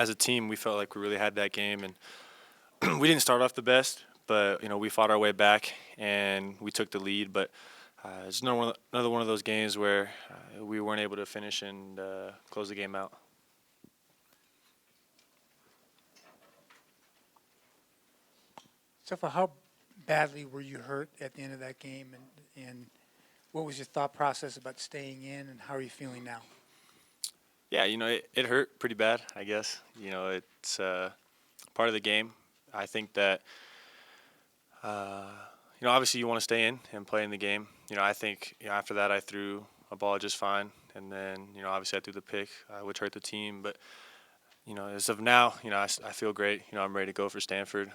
as a team, we felt like we really had that game, and we didn't start off the best, but we fought our way back and we took the lead. But it's another one of those games where we weren't able to finish and close the game out. Sefo, how badly were you hurt at the end of that game, and what was your thought process about staying in, and how are you feeling now? Yeah, it hurt pretty bad, I guess. It's part of the game. I think that, obviously you want to stay in and play in the game. I think after that I threw a ball just fine, and then obviously I threw the pick, which hurt the team. But as of now, I feel great. I'm ready to go for Stanford.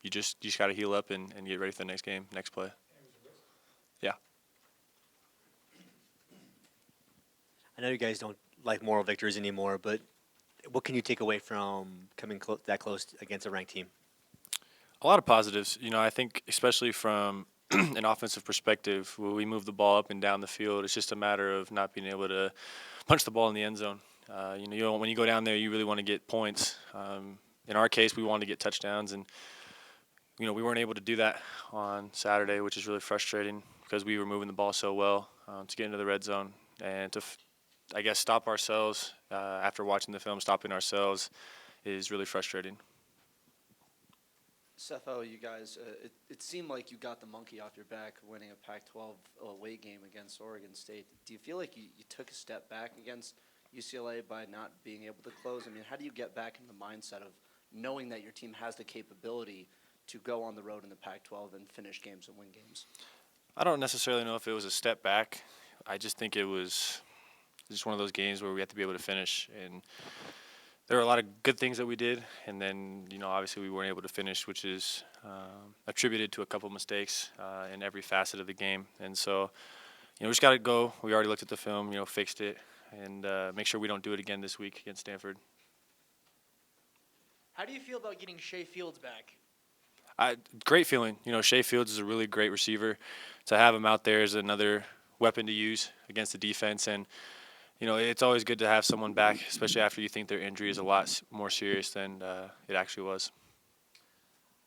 You just got to heal up and get ready for the next game, next play. Yeah. I know you guys don't like moral victories anymore, but what can you take away from coming that close against a ranked team? A lot of positives. I think especially from an offensive perspective, when we move the ball up and down the field, it's just a matter of not being able to punch the ball in the end zone. When you go down there, you really want to get points. In our case, we wanted to get touchdowns, and we weren't able to do that on Saturday, which is really frustrating because we were moving the ball so well to get into the red zone and to, I guess, stop ourselves after watching the film. Stopping ourselves is really frustrating. Sefo, you guys, it seemed like you got the monkey off your back winning a Pac-12 away game against Oregon State. Do you feel like you took a step back against UCLA by not being able to close? I mean, how do you get back in the mindset of knowing that your team has the capability to go on the road in the Pac-12 and finish games and win games? I don't necessarily know if it was a step back. I just think it was just one of those games where we have to be able to finish. And there were a lot of good things that we did, and then obviously we weren't able to finish, which is attributed to a couple mistakes in every facet of the game. And so we just got to go. We already looked at the film, fixed it, and make sure we don't do it again this week against Stanford. How do you feel about getting Shea Fields back? Great feeling. Shea Fields is a really great receiver. To have him out there is another weapon to use against the defense, and it's always good to have someone back, especially after you think their injury is a lot more serious than it actually was.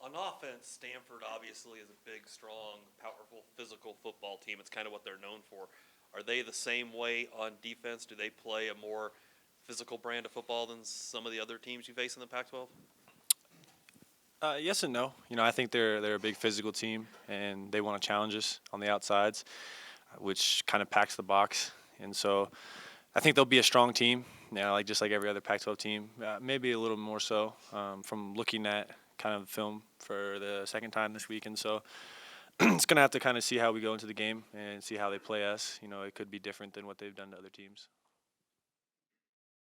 On offense, Stanford obviously is a big, strong, powerful, physical football team. It's kind of what they're known for. Are they the same way on defense? Do they play a more physical brand of football than some of the other teams you face in the Pac-12? Yes and no. I think they're a big physical team, and they want to challenge us on the outsides, which kind of packs the box. And so I think they'll be a strong team, just like every other Pac-12 team, maybe a little more so from looking at kind of film for the second time this week. And so it's going to have to kind of see how we go into the game and see how they play us. It could be different than what they've done to other teams.